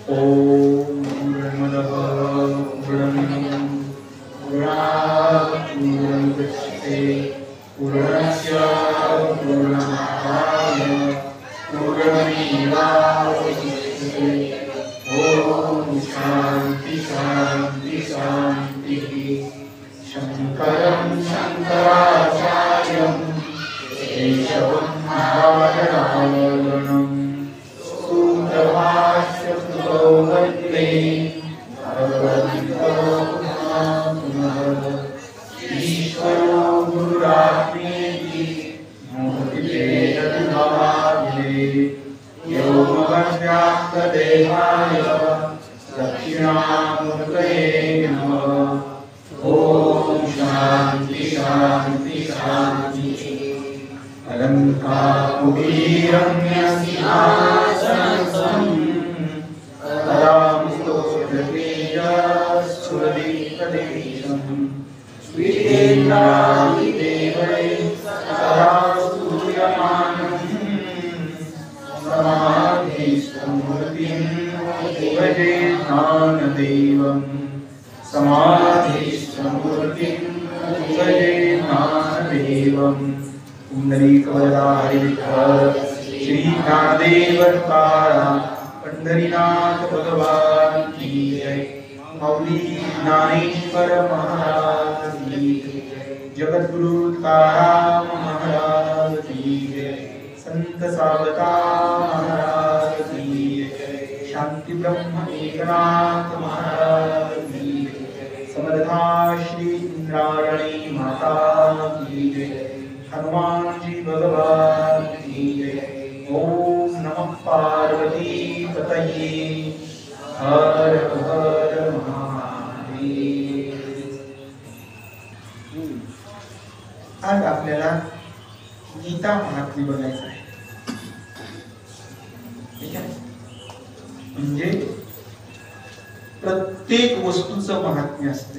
ओम पूर्णमदः पूर्णमिदं पूर्णात् पूर्णमुदच्यते पूर्णस्य पूर्णमादाय पूर्णमेवावशिष्यते। ओम शांति शांति शांति। शंकरं शंकराचार्यं केशवं बादरायणं सूत्रभाष्यकृतो वन्दे भगवन्तो पुनः ईश्वरो गुरुरात्मेति मूर्तिभेदविभागिने व्योमवद्व्याप्तदेहाय दक्षिणामूर्तये नमः। ओम शांति शांति शांति। अलङ्कापुरीरम्यसिंहासनं कलामुस्तोत्रतेजस्फुरदीपदेशं स्वीन्द्रादिदेवै सदा स्तूयमानं समाधिस्थमूर्तिं भजे ज्ञानदेवं समाधिस्थमूर्तिं भजे ज्ञानदेवं। पुंडरीकवरदारि विठ्ठल श्री ज्ञानदेव तुकाराम पंढरीनाथ भगवान की जय। माऊली ज्ञानेश्वर महाराज की जय। जगद्गुरु तुकाराम महाराज की जय। संत सावता महाराज की जय। शांति ब्रह्म एकनाथ महाराज की जय। समर्था श्री इंद्रायणी माता की जय। हनुमान जी भगवान की जय। ओम नमः पार्वती पतये हर हर महादेव। आज आपल्याला गीता महात्म्य बघायचं आहे। ठीक आहे, म्हणजे प्रत्येक वस्तूचं महात्म्य असते,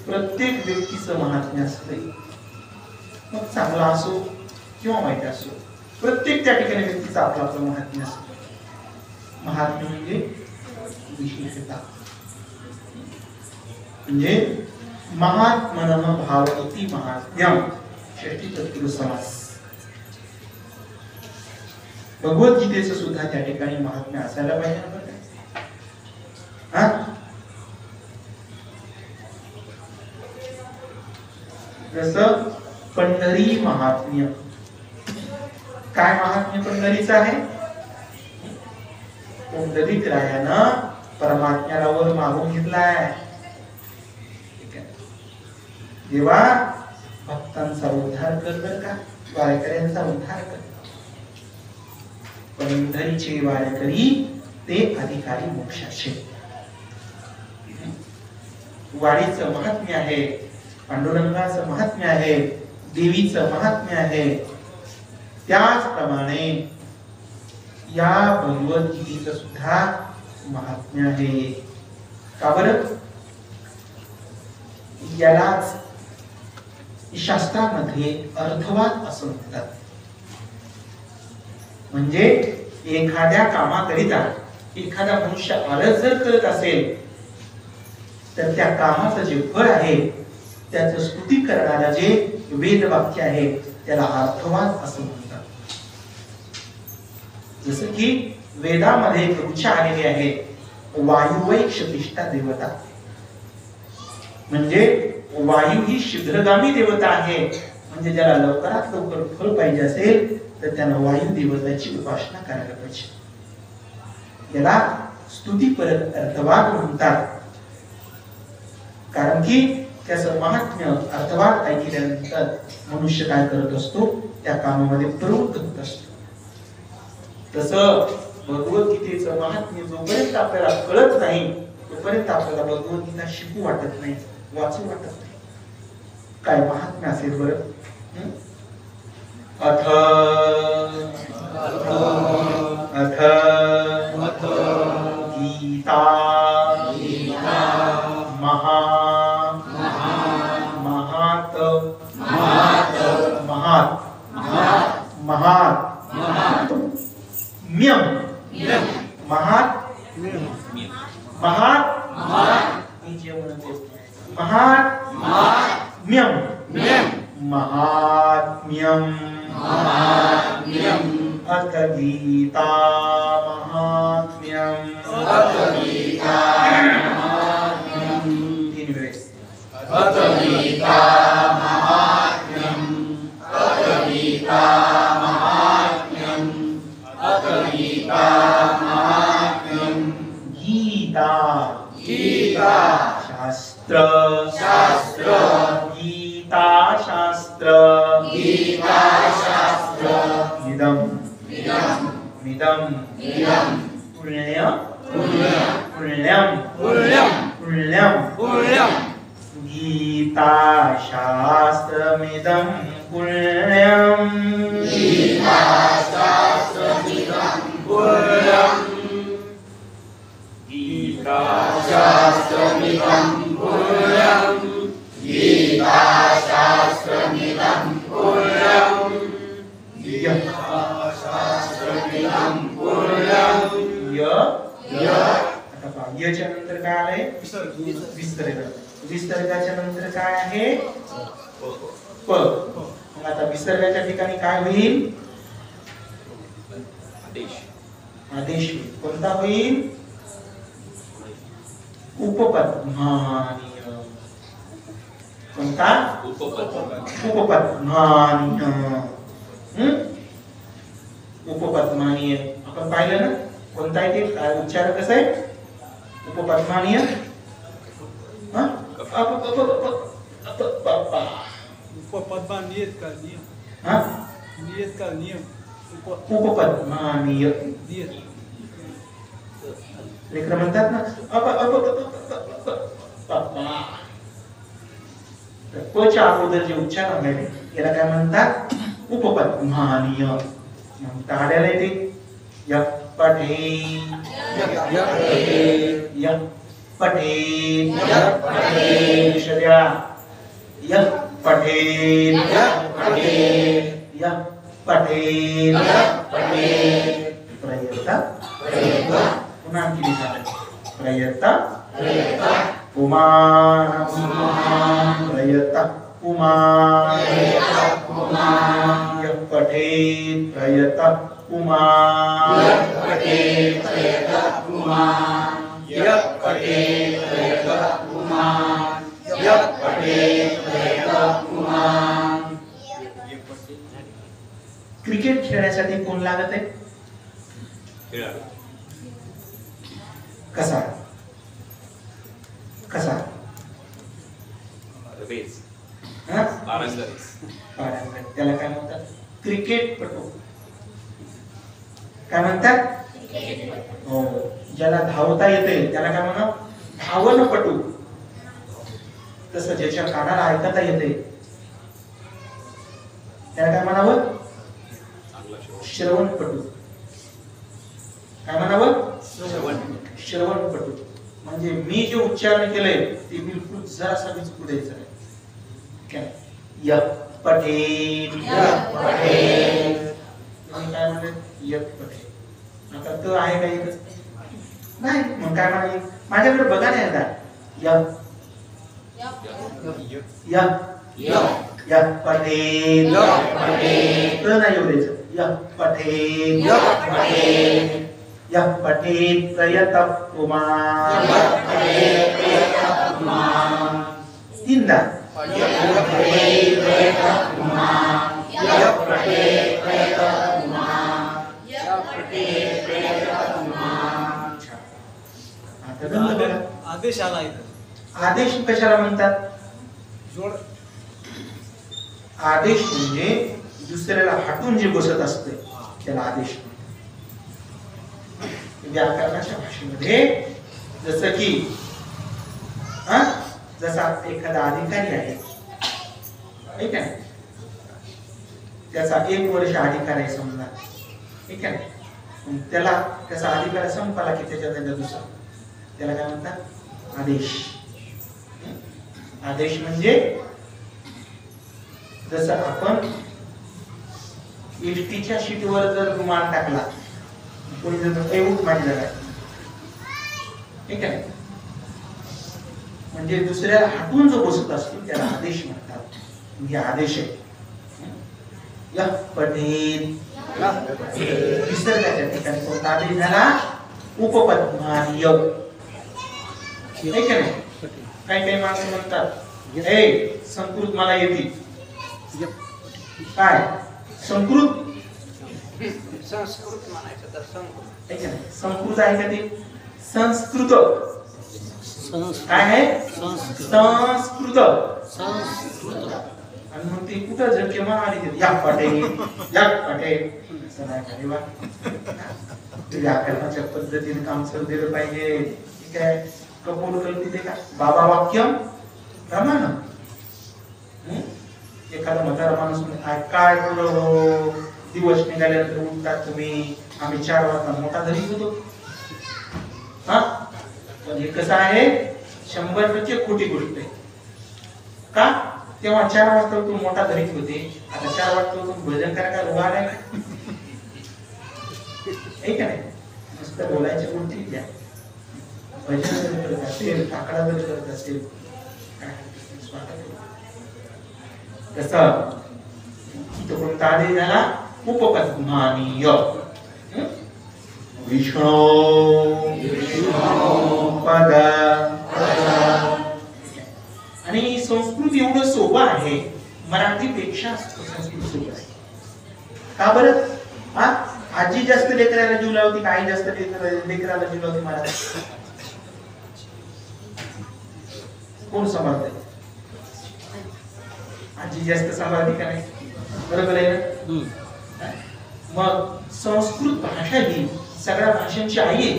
प्रत्येक व्यक्तीचं महात्म्य असते, मग चांगला असो किंवा वाईट असो, प्रत्येक त्या ठिकाणी व्यक्तीचं आपलं आपलं महात्म्य असतं। महात्म्य म्हणजे विशेषता, म्हणजे महात्मनः भाव इति महात्म्यम षष्ठी तत्पुरुष समास। भगवद्गीतेचं सुद्धा त्या ठिकाणी महात्म्य असायला पाहिजे ना बरं का? जसं पंढरी महात्म्य, काय महात्म्य पंढरीचं आहे? पुंडलिक रायानं परमात्म्याला वर मागून घेतलाय। देवा भक्तांचा उद्धार कर बर का, वारकऱ्यांचा उद्धार कर। पंढरीचे वारकरी ते अधिकारी मोक्षाचे। वारीचं महात्म्य आहे, पांडुरंगाचं महात्म्य आहे, देवीचं महात्म्य आहे। त्याचप्रमाणे या भगवद्गीतेचं सुद्धा महात्म्य आहे। का बरं? यालाच शास्त्रामध्ये अर्थवाद असं म्हणतात। म्हणजे एखाद्या कामाकरिता एखादा मनुष्य आळस जर करत असेल तर त्या कामाचं जे फळ आहे त्याचं स्तुती करणारा जे वेद वाक्य आहे त्याला अर्थवाद असं म्हणतात। जसं की वेदामध्ये एक ऋचा आलेली आहे, वायुवै क्षपिष्टा देवता, म्हणजे वायू ही शीघ्रगामी देवता आहे। म्हणजे ज्याला लवकरात लवकर फळ पाहिजे असेल तर त्याला वायू देवताची उपासना करायला पाहिजे। याला स्तुतीपरक अर्थवाद म्हणतात, कारण की त्याचं महात्म्य अर्थवाद ऐकल्यानंतर मनुष्य काय करत असतो, त्या कामामध्ये प्रवृत्त होत असतो। तसं भगवद्गीतेचं महात्म्य जोपर्यंत आपल्याला कळत नाही तोपर्यंत आपल्याला भगवद्गीता शिकू वाटत नाही, वाचू वाटत नाही। काय महात्म्य असेल बरं? अथ अथ गीता महा महात महात महात महात म्यम महात्म्यम महात्म्यम अथ गीता महात्म्यम तीन वेळेस अथ गीता महात्म्यम गीता शास्त्र इदं पुण्यम गीता शास्त्रमिदं पुण्यम याच्या नंतर काय आहे विसर्ग विसर्गाच्या नंतर काय आहे प मग आता विसर्गाच्या ठिकाणी काय होईल आदेश कोणता होईल उपपद्मानीय कोणता उपपद्मानीय उपपद्मानीय आपण पाहिलं ना कोणता आहे ते उच्चार कसा आहे उपपद्मानीय उपपद्मानीय लेकर म्हणतात ना पच्या अगोदर जे उच्चार आहे याला काय म्हणतात उपपद्मानीय टाळ्याला येते पठे क्रिकेट खेळण्यासाठी कोण लागत आहे कसा कसा त्याला काय म्हणतात क्रिकेटपटू काय म्हणतात हो ज्याला धावता येते त्याला काय म्हणा धावनपटू तसं ज्याच्या कानाला ऐकता येते त्याला काय म्हणावं श्रवणपटू काय म्हणावं श्रवणपटू म्हणजे मी जे उच्चारण केलंय ते बिलकुल जरासा बी चुकू द्यायचं नाही काय पठेल काय म्हणले पठेल आता तो आहे का एकच नाही मग काय म्हणाले माझ्याकडे बघा नाही आता पठेल नाही येऊ द्यायचं पठेल प्रयत कुमार तीनदा आदेश आला आदेश कशाला म्हणतात आदेश म्हणजे दुसऱ्याला हटून जे बसत असते त्याला आदेश व्याकरणाच्या भाषेमध्ये जसं की जसा एखादा अधिकारी आहे ठीक आहे त्याचा 1 वर्ष अधिकार आहे समजा ठीक आहे त्याला त्याचा अधिकार संपला की त्याच्या दुसरा त्याला काय म्हणतात आदेश आदेश म्हणजे जसं आपण एसटीच्या शीटवर जर रुमाल टाकला कोणी जर एवढ माझी जागा ठीक आहे, म्हणजे दुसऱ्याला हटवून जो बसत असतो त्याला आदेश म्हणतात. हे आदेश आहे. या पटेल विसर्गाच्या ठिकाणी कोणता आदेश झाला? उपपद्मानी य. ठीक आहे. काही काही माणसं म्हणतात ए संस्कृत मला येते. काय संस्कृत? संस्कृत म्हणायचं तर संस्कृत. ठीक आहे. संस्कृत आहे का ते? संस्कृत काय आहे? संस्कृत. आणि मग ती कुठं झटके मारली या पटेल या पटेल असं नाही का? देवा व्याकरणाच्या पद्धतीने काम चालू दिलं पाहिजे. ठीक आहे. कपोल कल्पिते का बाबा वाक्यम प्रमाण. एखादा म्हातारा माणूस काय काय बोललो दिवस निघाल्यानंतर उठतात तुम्ही, आम्ही 4 वाजता मोठा धरीत होतो. हा पण हे कसं आहे? 100% खोटी गोष्ट आहे. का? तेव्हा 4 वाजता तू मोठा धरीत होते, आता 4 वाजता तू भजन करायला उभा आहे का? ठीक आहे. नुसतं बोलायच्या गोष्टी द्या. भजन जर करत असेल, आकडा जर करत असेल, कसं तो कोणता आदेश झाला? उपपद्मानीय. विष्णू पद. आणि संस्कृत एवढं सोपं आहे, मराठीपेक्षा संस्कृत सोपं आहे. का बरं? हा आजी जास्त लेकराला जीव लावती का आई जास्त लेकराला जीव लावती? मराठी कोण सांभाळतंय? आजी जास्त सांभाळते का नाही? बरोबर आहे ना? मग संस्कृत भाषा ही सगळ्या भाषांची आई आहे.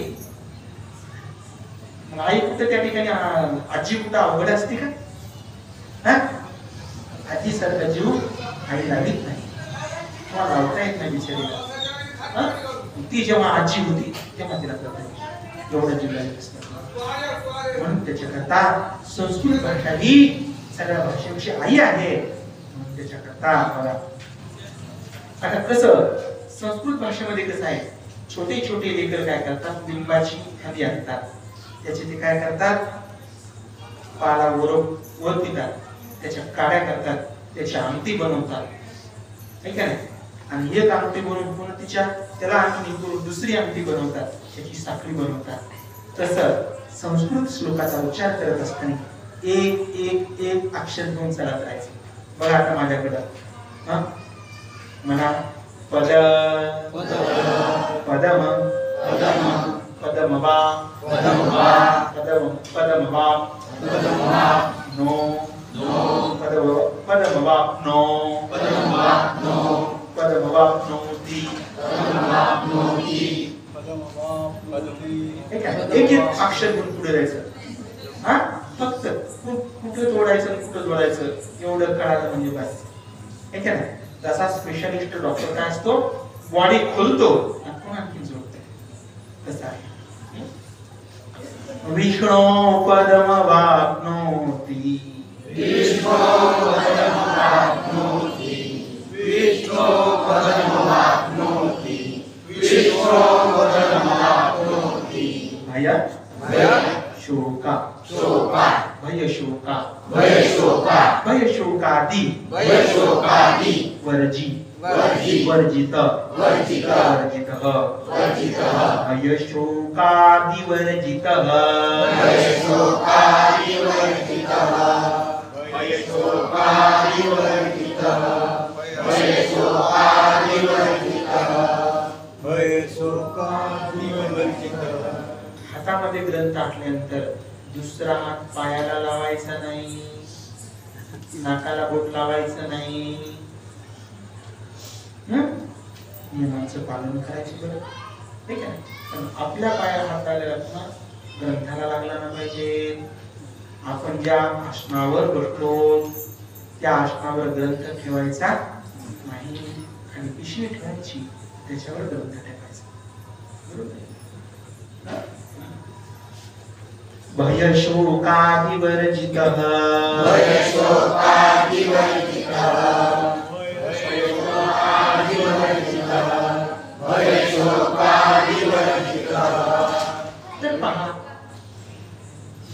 मग आई कुठे त्या ठिकाणी आजी कुठं अवघड असते का? आजी सारखा जीव आई लावित नाही, किंवा लावता येत नाही बिचारीला. ती जेव्हा आजी होती तेव्हा तिला कळत एवढा जीव लावित असतात. म्हणून त्याच्याकरता संस्कृत भाषा ही सगळ्या भाषांची आई आहे. म्हणून त्याच्याकरता बघा आता कसं संस्कृत भाषेमध्ये कसं आहे, छोटे छोटे लेकर काय करतात? लिंबाची खाली आणतात, त्याचे ते काय करतात? पाला वर पितात, त्याच्या काड्या करतात, त्याची आमटी बनवतात. ठीक आहे. आणि एक आमटी बनवून पुन्हा त्याला आणखी दुसरी आमटी बनवतात, त्याची साखळी बनवतात. तसं संस्कृत श्लोकाचा उच्चार करत असताना एक एक एक अक्षर घेऊन चालत राहायचं. बघा आता माझ्याकडं म्हणा पद पदम पदमवा पदमवा नो पदमवा नोती. एक एक अक्षर घेऊन पुढे जायचं. हा फक्त कुठं जोडायचं कुठं जोडायचं एवढं कळालं म्हणजे बस. ठीक आहे ना? जसा स्पेशलिस्ट डॉक्टर काय असतो, बॉडी खोलतो आणि पुन्हा आणखी जोडतो. तसं आहे. विष्णू पदम वाप्नोति. विष्णू पदम वाप्नोति. विष्णू पदम वाप्नोति. विष्णू पदम वाप्नोति. भय शोका शोका भय शोका भय शोका भय शोकादि वर्जी वर्जित वर्जितः भय शोकादि वर्जितः हातामध्ये ग्रंथ टाकल्यानंतर दुसरा हात पायाला लावायचा नाही, नाकाला बोट लावायचं नाही. नियमांचं पालन करायचं बरं. ठीक आहे. पण आपल्या पायाला हात लागलेला ग्रंथाला लागला ना पाहिजे. आपण ज्या आसनावर बसलो त्या आसनावर ग्रंथ ठेवायचा नाही आणि पिशवी ठेवायची, त्याच्यावर ग्रंथ ठेवायचा. बरोबर. भय शोकादि वर्जितः भय शोकादि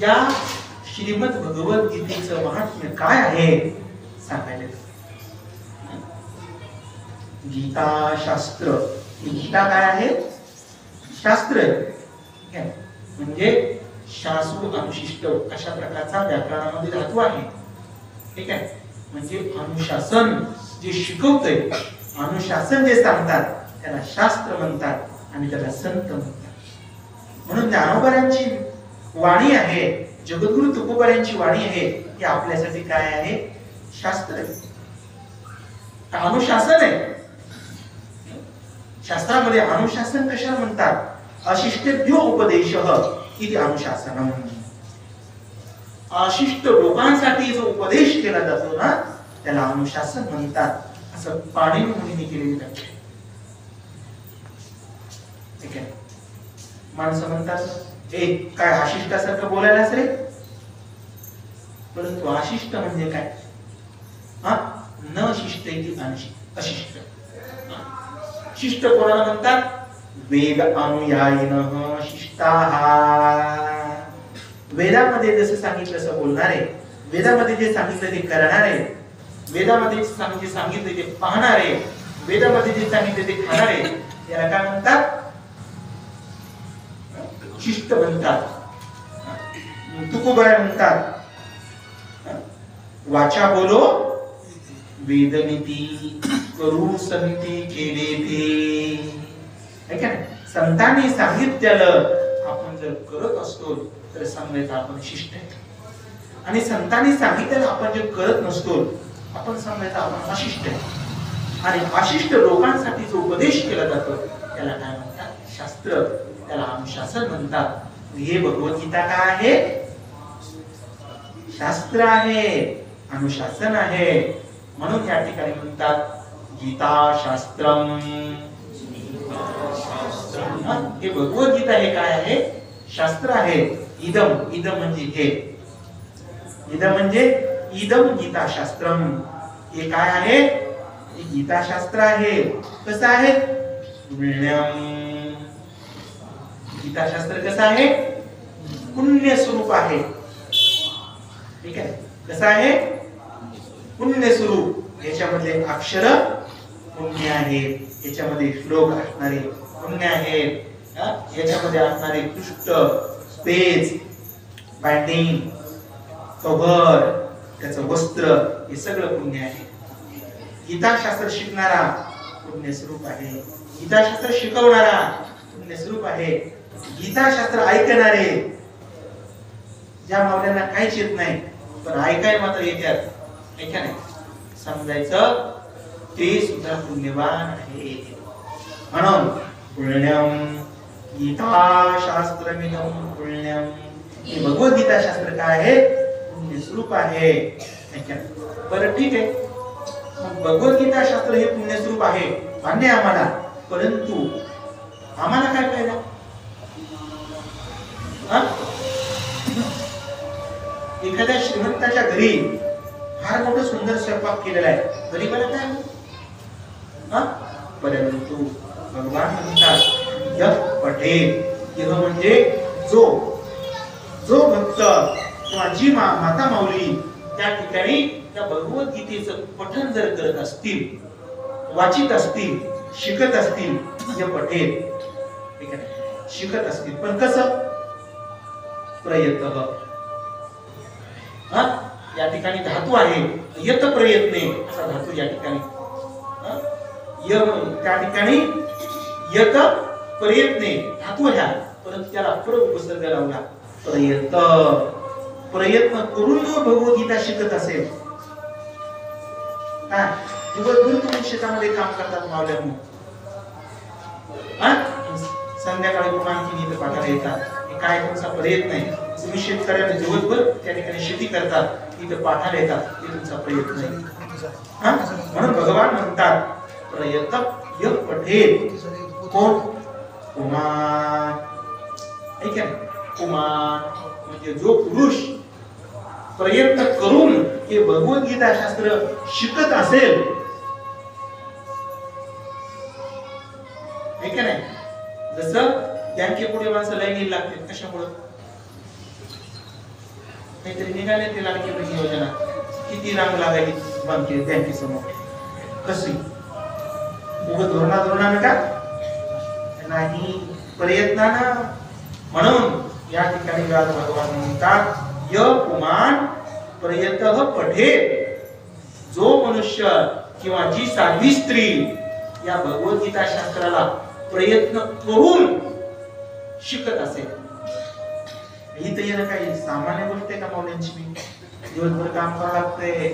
या श्रीमद भगवद्गीतेचं महात्म्य काय आहे सांगायला. गीता शास्त्र, गीता काय आहे? शास्त्र. म्हणजे शास्त्र अनुशिष्ट अशा प्रकारचा व्याकरणामध्ये धातू आहे. ठीक आहे. म्हणजे अनुशासन जे शिकवतंय, अनुशासन जे सांगतात त्याला शास्त्र म्हणतात आणि त्याला संत म्हणतात. म्हणून ज्ञानोबांची वाणी आहे, जगद्गुरु तुकोबांची वाणी आहे, की आपल्यासाठी काय आहे? शास्त्र आहे, अनुशासन आहे. शास्त्रामध्ये अनुशासन कशाला म्हणतात? अशिष्टेभ्यो उपदेशः इति अनुशासनम. अशिष्ट लोकांसाठी जो उपदेश केला जातो ना त्याला अनुशासन म्हणतात, असं पाणिनी मुनींनी केलेली व्याख्या. ठीक आहे. माणसं म्हणतात ए काय अशिष्टासारखं बोलायलाच रे, परंतु अशिष्ट म्हणजे काय? न शिष्ट इति अशिष्ट. शिष्ट कोणाला म्हणतात? वेद अनुयायिनः शिष्टाः. वेदामध्ये जसं सांगितलं तसं बोलणारे, वेदामध्ये जे सांगितलं ते करणारे, वेदामध्ये जे सांगितले ते पाहणारे, वेदामध्ये जे सांगितले ते खाणारे, याला काय म्हणतात? शिष्ट म्हणतात. तुकोबाई म्हणतात वाचा बोलो वेदनीती करू संती केले ते. संतांनी सांगितलेलं आपण जर करत असतो तर समजायचं आपण शिष्ट आहे, आणि संतांनी सांगितलेलं आपण जे करत नसतो आपण समजायचं आपण अशिष्ट आहे. आणि अशिष्ट लोकांसाठी जो उपदेश केला जातो त्याला काय म्हणतात? शास्त्र. त्याला अनुशासन म्हणतात. हे भगवद्गीता काय आहे? शास्त्र आहे, अनुशासन आहे. म्हणून या ठिकाणी म्हणतात गीता शास्त्रम. हे भगवद्गीता हे काय आहे? शास्त्र आहे. इदम, इदम म्हणजे हे, इदम म्हणजे इदम गीता शास्त्रम. हे काय आहे? हे गीता शास्त्र आहे. कसं आहे? पुण्यम. गीता शास्त्र कसं आहे? पुण्य स्वरूप आहे. ठीक आहे. कसं आहे? पुण्य स्वरूप. याच्यामध्ये अक्षर पुण्य आहे, याच्यामध्ये श्लोक असणारे पुण्य आहेत, याच्यामध्ये असणारे पृष्ठ, पेज, बाइंडिंग, कव्हर, त्याचं वस्त्र, हे सगळं पुण्य आहे. गीताशास्त्र शिकणारा पुण्य स्वरूप आहे. गीताशास्त्र शिकवणारा पुण्य स्वरूप आहे. गीताशास्त्र ऐकणारे, ज्या मावल्यांना काहीच येत नाही पण ऐकाय मात्र येतात, ऐका नाही, समजायचं ते सुद्धा पुण्यवान आहे. म्हणून पुण्यम गीता शास्त्रमिदं पुण्यम. हे भगवद्गीता शास्त्र काय आहे? पुण्य स्वरूप आहे. बरं ठीक आहे, मग भगवद्गीता शास्त्र हे पुण्य स्वरूप आहे मान्य आम्हाला, परंतु आम्हाला काय फायदा? एखाद्या श्रीमंताच्या घरी फार मोठं सुंदर स्वयंपाक केलेला आहे, गरीबाला काय? परंतु भगवान म्हणतात यः पठेत. यः म्हणजे जो, जो भक्त किंवा जी माता माऊली त्या ठिकाणी त्या भगवद्गीतेचं पठण जर करत असतील, वाचित असतील, शिकत असतील, यः पठेत. ठीक आहे, शिकत असतील, पण कसं? प्रयत्न. या ठिकाणी धातू आहे यत प्रयत्ने असा धातू या ठिकाणी. त्या ठिकाणी यत प्रयत्ने धातू ह्या, परंतु त्याला पर उपसर्ग लावला. प्रयत्न. प्रयत्न करून जो भगवद्गीता शिकत असेल, काय दिवसभर तुम्ही शेतामध्ये काम करतात मावल्यांनी, संध्याकाळी पुन्हा आणखी इथं पाठाला येतात. हे काय तुमचा प्रयत्न आहे? तुम्ही शेतकऱ्याला दिवसभर त्या ठिकाणी शेती करतात, इथं पाठाला येतात, हे तुमचा प्रयत्न आहे. म्हणून भगवान म्हणतात प्रयत्न यः पठेत. कोण? कुमार. ऐक आहे, कुमार म्हणजे जो पुरुष प्रयत्न करून हे भगवद्गीता शास्त्र शिकत असेल, ऐक नाही, जसं बँके पुढे माणसं लाईनीला लागतात, कशामुळे? काहीतरी निघाले ते लाडकी बहीण योजना, किती रांग लागायची बँकेसमोर, कशी उगत धोरणानं का नाही, प्रयत्नानं. म्हणून या ठिकाणी व्यास भगवान म्हणतात य पुमान प्रयतः पठेत. जो मनुष्य किंवा जी साध्वी स्त्री या भगवद्गीता शास्त्राला प्रयत्न करून शिकत असेल, ही तर येणं काही सामान्य गोष्ट आहे का माऊल्यांची? मी दिवसभर काम करावं लागतंय,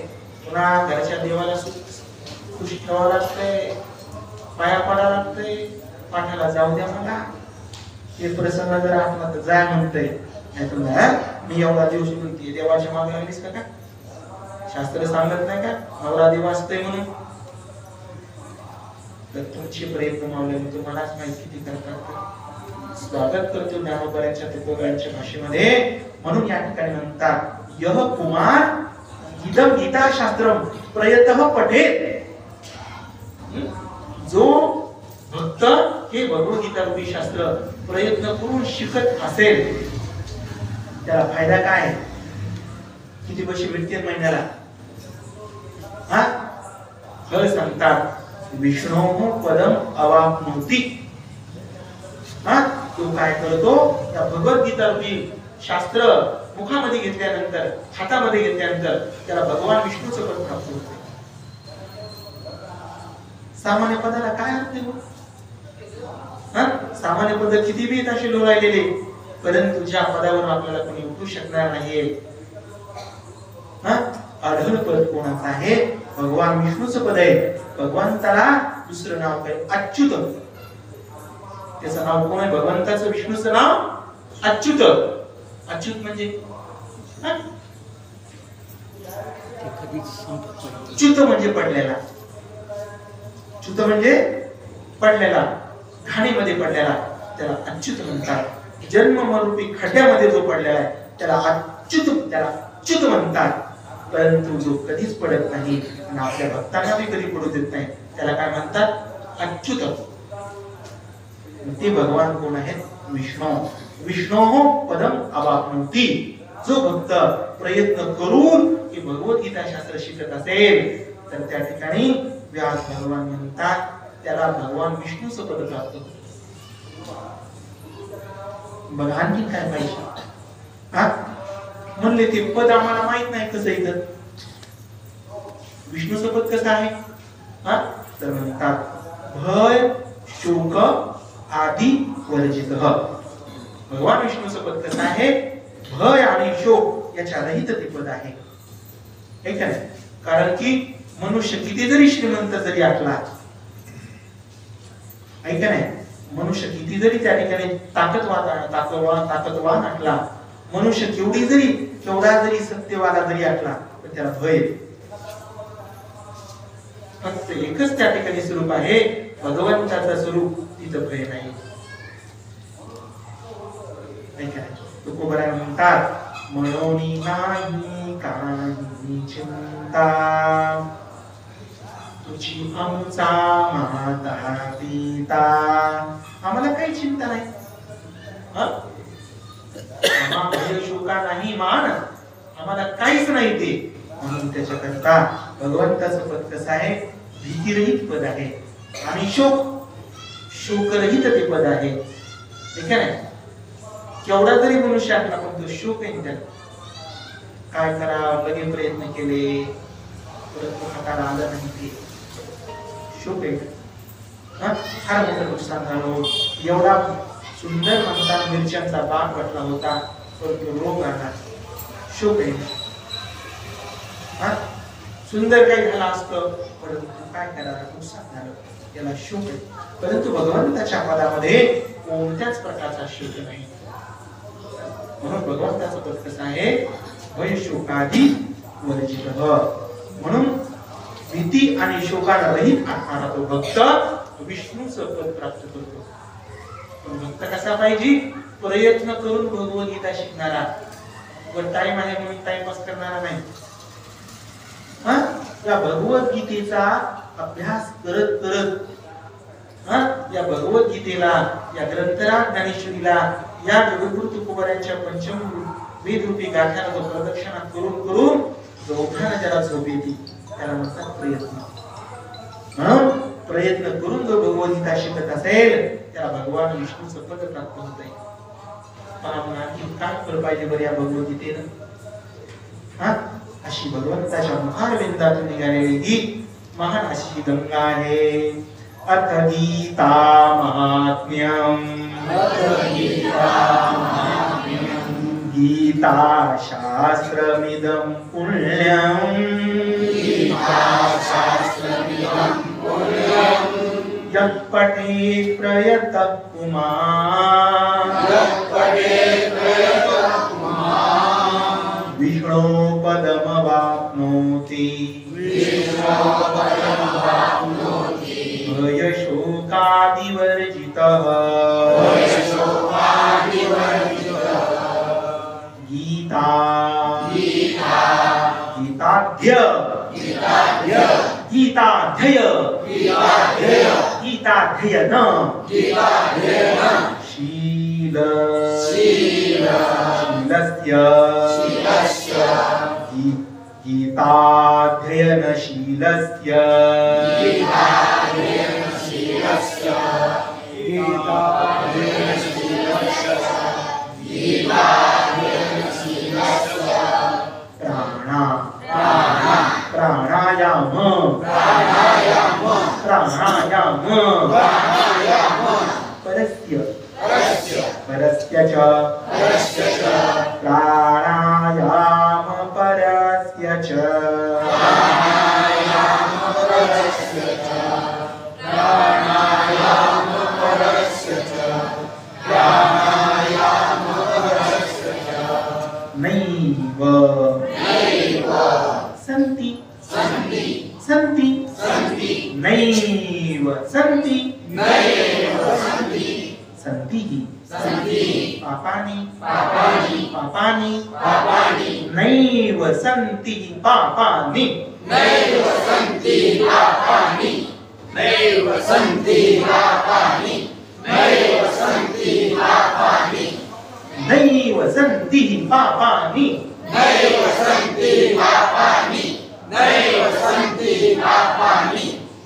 पुन्हा घरच्या देवाला खुश ठेवावं लागतंय, पाया पडावं लागतंय, पाठाला जाऊ द्या मला, हे प्रसंग जर आठवला तर जाय म्हणतंय, नाही तुला मी एवढा दिवस म्हणते देवाच्या मागे लागलीस का? शास्त्र सांगत नाही का नवरा देव असतंय म्हणून? तर तुमचे प्रयत्न मावले तुम्हालाच माहिती किती करतात. स्वागत करतो ज्ञानोबऱ्याच्या तुकोबांच्या भाषेमध्ये. म्हणून या ठिकाणी म्हणतात यह कुमार इदम गीता शास्त्रम प्रयतः पठेत. जो भक्त हे भगवद्गीता रूपी शास्त्र प्रयत्न करून शिकत असेल त्याला फायदा काय? किती पैसे भेटतील महिन्याला? हा फळ सांगतात विष्णू पदम अवाप्नोति. हा तो काय करतो? त्या भगवद्गीता रूपी शास्त्र मुखामध्ये घेतल्यानंतर, हातामध्ये घेतल्यानंतर त्याला भगवान विष्णूचं पद प्राप्त होते. सामान्य पदाला काय अर्थ आहे? सामान्य पद किती बी असे लोळायलेले, परंतु ज्या पदावर आपल्याला कोणी उठू शकणार नाही. आढळ पद कोणाचं आहे? भगवान विष्णूचं पद आहे. भगवंताला दुसरं नाव काय? अच्युत. त्याचं नाव कोण आहे? भगवंताचं विष्णूचं नाव अच्युत. अच्युत म्हणजे च्युत म्हणजे पडलेला. च्युत म्हणजे पडलेला, घाणीमध्ये पडलेला, त्याला अच्युत म्हणतात. जन्मरूपी खड्ड्यामध्ये जो पडलेला आहे त्याला अच्युत, त्याला च्युत म्हणतात. परंतु जो कधीच पडत नाही आणि आपल्या भक्तांना बी कधी पडू देत नाही त्याला काय म्हणतात? अच्युत. ते भगवान कोण आहेत? विष्णू. विष्णू पदम अवाप्नोति. जो भक्त प्रयत्न करून हे भगवद्गीता शास्त्र शिकत असेल तर त्या ठिकाणी व्यास भगवान म्हणतात त्याला भगवान विष्णूचं पद प्राप्त होतं. बघा आणखी काय पाहिजे? म्हणले ते पद आम्हाला माहित नाही कसं येतं. विष्णूचं पद कसं आहे? तर म्हणतात भय शोक आदि वर्जित. भगवान विष्णूचं पद कसं आहे? भय आणि शोक याच्या रहित ते पद आहे. हे काय? कारण की मनुष्य किती जरी श्रीमंत जरी असला, ऐका नाही, मनुष्य किती जरी त्या ठिकाणी ताकदवान असला, मनुष्य केवढा जरी सत्यवाला जरी असला तर त्याला भय. फक्त एकच त्या ठिकाणी स्वरूप आहे भगवंताचं स्वरूप, तिथं भय नाही. तुकोबराय म्हणतात मनोनी नाही काही चिंता, तुझी आमचा माता पिता. आम्हाला काही चिंता नाही, आम्हाला शोका नाही मान, आम्हाला काहीच नाही ते. म्हणून त्याच्याकरता भगवंताचं पद कसं आहे? भीतीरहित पद आहे आणि शोकरहित ते पद आहे. ठीक आहे ना? केवढा जरी मनुष्य आपला पण तो शोक आहे त्याला. काय करावं लगेच प्रयत्न केले परंतु हाताला आलं नाही, ते शोक आहे. फार मोठं नुकसान झालं. एवढा सुंदर म्हणतात मिरच्यांचा बाग वाटला होता परंतु रोग आला, शोक आहे. सुंदर काही झालं असतं परंतु काय करावं, नुकसान झालं, त्याला शोक आहे. परंतु भगवंताच्या पदामध्ये कोणत्याच प्रकारचा शोक नाही. म्हणून भगवंताचं पद कसं आहे? भय शोकादी वर्जित. म्हणून भीती आणि शोकाला रहित असणारा तो भक्त विष्णूचं पद प्राप्त करतो. पण भक्त कसा पाहिजे? प्रयत्न करून भगवद्गीता शिकणारा. वर टाइम आहे म्हणून टाइमपास करणारा नाही. या भगवद्गीतेचा अभ्यास करत या भगवद्गीतेला, या ग्रंथराज ज्ञानेश्वरीला, या जगद्गुरु तुकोबारायांच्या पंचम वेदरूपी गाठ्याला जो प्रदक्षिणा करून करून जो ओठाने ज्याला झोप येते त्याला म्हणतात प्रयत्न. म्हणून प्रयत्न करून जो भगवद्गीता शिकत असेल त्याला भगवान विष्णूचं पद प्राप्त होत आहे. आपण आणखी काय केलं पाहिजे बरं या भगवद्गीतेनं? अशी भगवंताच्या मुखारविंदातून निघालेली ही महान अशी गंगा आहे. अथ गीता महात्म्यम गीता शास्त्रमिदं पुण्यं यत् पठेत् प्रयतः पुमान् विष्णोपदमवाप्नोति भयशोकादिवर्जितः. गीता गीताध्य गीताध्यय गीताध्ययन शीलस्य गीताध्ययनशीलस्य प्राणायाम परस्य च प्राणायाम परस्य च नैव सन्ति नैव सन्ति सन्ति पापानि नैव सन्ति पापानि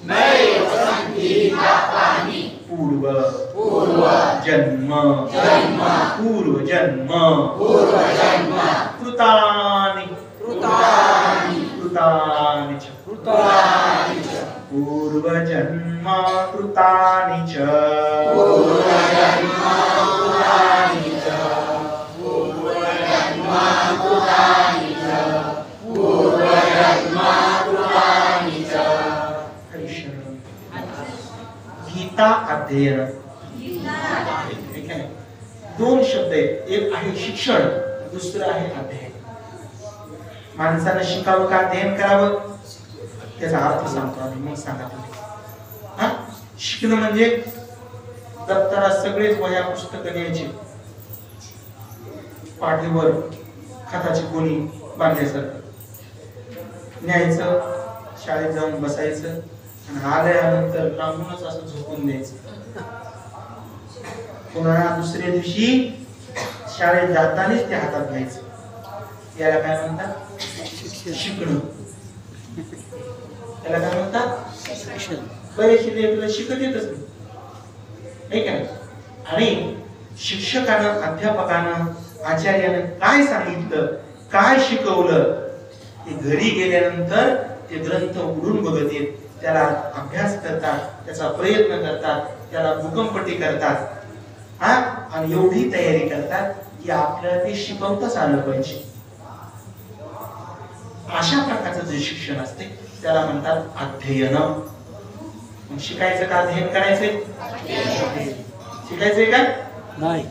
नैव सन्ति पापानि पूर्व जन्म कृतानि च पूर्व जन्म कृतानि च गीता अध्ययन. दोन शब्द आहेत, एक आहे शिक्षण, दुसरं आहे अध्ययन. माणसानं शिकावं का अध्ययन करावं त्याचा अर्थ सांगतो आम्ही, मग सांगा तुम्ही. शिकणं म्हणजे दप्तरात सगळेच वह्या पुस्तकं न्यायचे, पाठीवर खताची गोणी बांधल्यासारखं न्यायचं, शाळेत जाऊन बसायचं आणि आल्यानंतर लांबूनच असं झोपून द्यायचं. पुन्हा दुसऱ्या दिवशी शाळेत जातानाच ते हातात घ्यायचं. याला काय म्हणतात? शिकणं. त्याला काय म्हणतात? शिक्षण. बरेचसे लेकरं शिकत येतच नाही का? आणि शिक्षकानं, अध्यापकानं, आचार्यानं काय सांगितलं, काय शिकवलं ते घरी गेल्यानंतर ते ग्रंथ उघडून बघत येत, त्याला अभ्यास करतात, त्याचा प्रयत्न करतात, त्याला भूकंपटी करतात, आणि एवढी तयारी करतात की आपल्याला ते शिकवताच आलं पाहिजे. अशा प्रकारचं जे शिक्षण असते त्याला म्हणतात अध्ययन. शिकायचं का अध्ययन करायचंय? शिकायचंय का? नाही.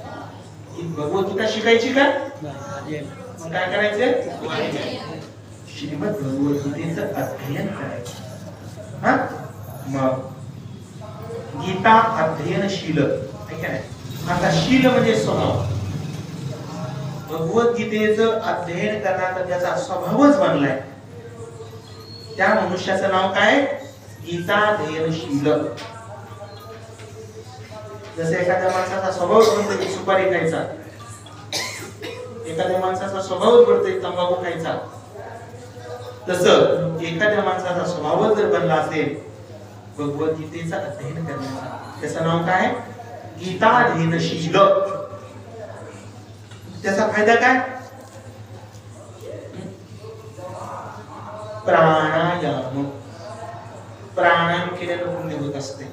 भगवद्गीता शिकायची का? मग काय करायचंय? श्रीमद भगवद्गीतेचं अध्ययन करायचं. मग गीता अध्ययनशील. आता शील म्हणजे स्वभाव. भगवद्गीतेचं अध्ययन करण्याचा त्याचा स्वभावच बनलाय. त्या मनुष्याचं नाव काय? गीताध्ययनशील. जसं एखाद्या माणसाचा स्वभाव बनतो की सुपारी खायचा, एखाद्या माणसाचा स्वभावच बनतोय तंबाखू खायचा, तसं एखाद्या माणसाचा स्वभाव जर बनला असेल भगवद्गीतेचा अध्ययन करण्याचा, त्याचं नाव काय? गीताध्ययनशील. त्याचा फायदा काय? प्राणायाम. प्राणायाम केल्यानं पुण्य होत असते.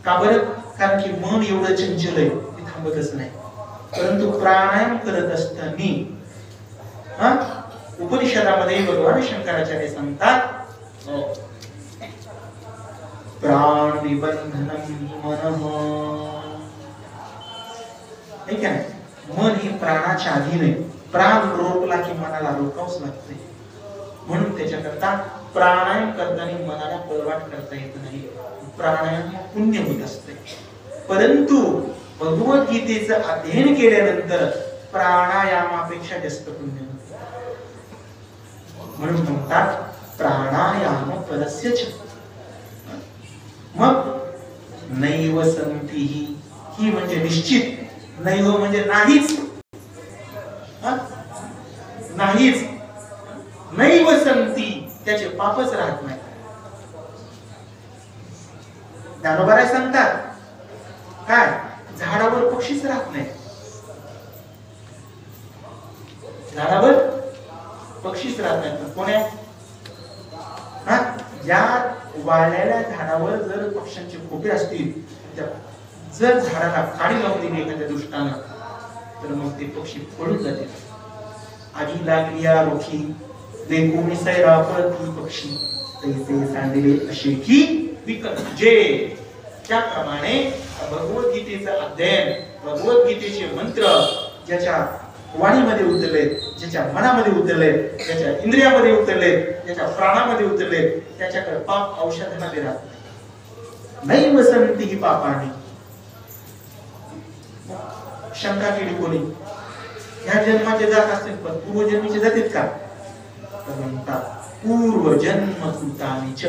का बरं? कारण की मन एवढं चंचल आहे ते थांबतच नाही. परंतु प्राणायाम करत असताना उपनिषदामध्ये भगवान शंकराचार्य सांगतात प्राण निबंधनम मनः. ठीक आहे, मन हे प्राणाच्या अधीन आहे. प्राण रोखला की मनाला रोखावंच लागते. म्हणून त्याच्याकरता प्राणायाम करताना मनाला पळवाट करता येत नाही. प्राणायाम पुण्य होत असते. परंतु भगवद्गीतेचं अध्ययन केल्यानंतर प्राणायामापेक्षा जास्त पुण्य होते. म्हणून म्हणतात प्राणायाम परस्य च. मग नैव संती ही म्हणजे निश्चित, नैव म्हणजे नाहीच, नाहीच, नैव संती त्याचे पापच राहत नाही. ज्ञानोबा सांगतात काय? झाडावर पक्षीच राहत नाही. झाडावर पक्षीच राहत नाही. कोण्या? ज्या वाळलेल्या झाडावर जर पक्ष्यांचे खोपे असतील, जर झाडाला काडी लावून दिली एखाद्या दुष्टानं, तर मग ते पक्षी पळून जाते. आगी लागली या रोखी देखू मिसैरा परती पक्षी तैसे सांडले असे की विकत जे. त्याप्रमाणे भगवद्गीतेचं अध्ययन, भगवद्गीतेचे मंत्र ज्याच्या वाणीमध्ये उतरले, ज्याच्या मनामध्ये उतरले, ज्याच्या इंद्रियामध्ये उतरले, ज्याच्या प्राणामध्ये उतरले, त्याच्याकडे पाप औषधाने राहत नाही. नैव संती ही पापाने. शंका केली कोणी? ह्या जन्माचे जात असतील पण पूर्वजन्मीचे जातील का? तर म्हणतात पूर्वजन्म कृतानि च.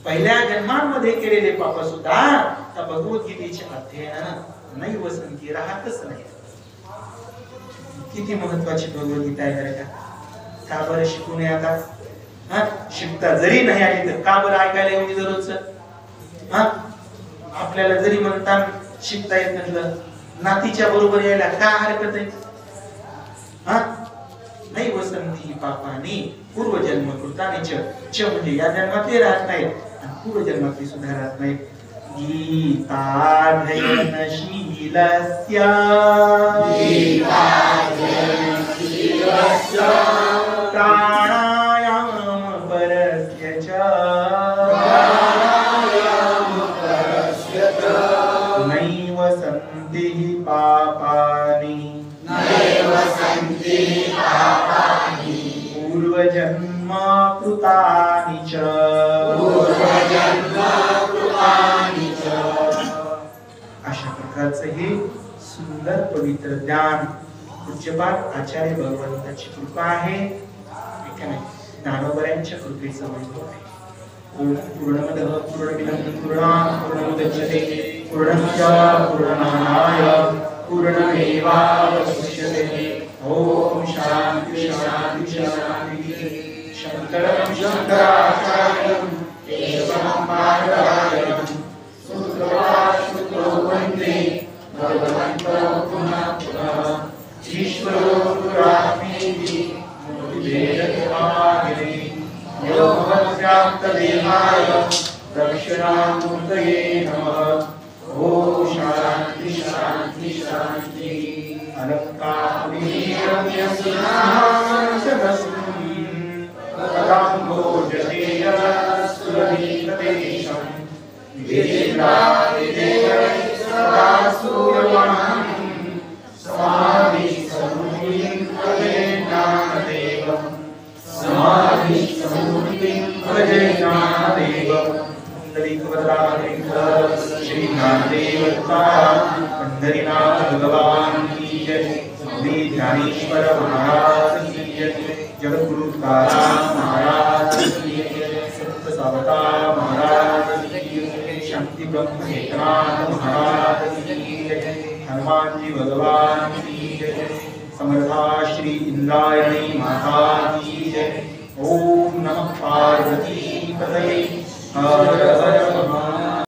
पहिल्या जन्मांमध्ये केलेले पाप सुद्धा त्या भगवद्गीतेचे अध्ययन नैव संती राहतच नाही. किती महत्वाची भगवद्गीता आहे बरं का? का बरं शिकू नये आता? शिकता जरी नाही आली तर का बरं ऐकायला येऊन दररोजच? आपल्याला जरी म्हणता शिकता येत नसलं, नातीच्या बरोबर यायला काय हरकत आहे? नैव संती पापानि पूर्वजन्म कृतानि च. च म्हणजे या जन्मातले राहत नाहीत आणि पूर्वजन्मातले सुद्धा राहत नाहीत. गीताध्ययनशीलस्य प्राणायाम परस्य च नैव संति पापानि पूर्वजन्म कृतानि च. अशा प्रकारचं हे सुंदर पवित्र ज्ञान पूज्यपाद आचार्य भगवंताची कृपा आहे. ज्ञानोबऱ्यांच्या कृपेचं वैभव आहे. पूर्णमदः पूर्णमिदं पूर्णात् पूर्णमुदच्यते पूर्णस्य पूर्णमादाय पूर्णमेवावशिष्यते. ओम शांति शांति शांति. शंकरं शंकराचार्यं केशवं बादरायणं सूत्रभाष्यतो वन्दे भगवन्तो पुनः पुनः. ईश्वरो गुरुरात्मेति मूर्तिभेदविभागिने योगव्याप्तदेहाय दक्षिणामूर्तये नमः. ओम शांति शांति शांति. पंढरीनाथ भगवान की जय. ज्ञानेश्वर महाराज की जय. जगद्गुरु तुकाराम महाराज की जय. संत सावता महाराज की जय. शांति ब्रह्म एकनाथ महाराज की जय. हनुमान जी भगवान की जय. समर्था श्री इंद्रायणी माता की जय। ओम नमः पार्वती पतये हर हर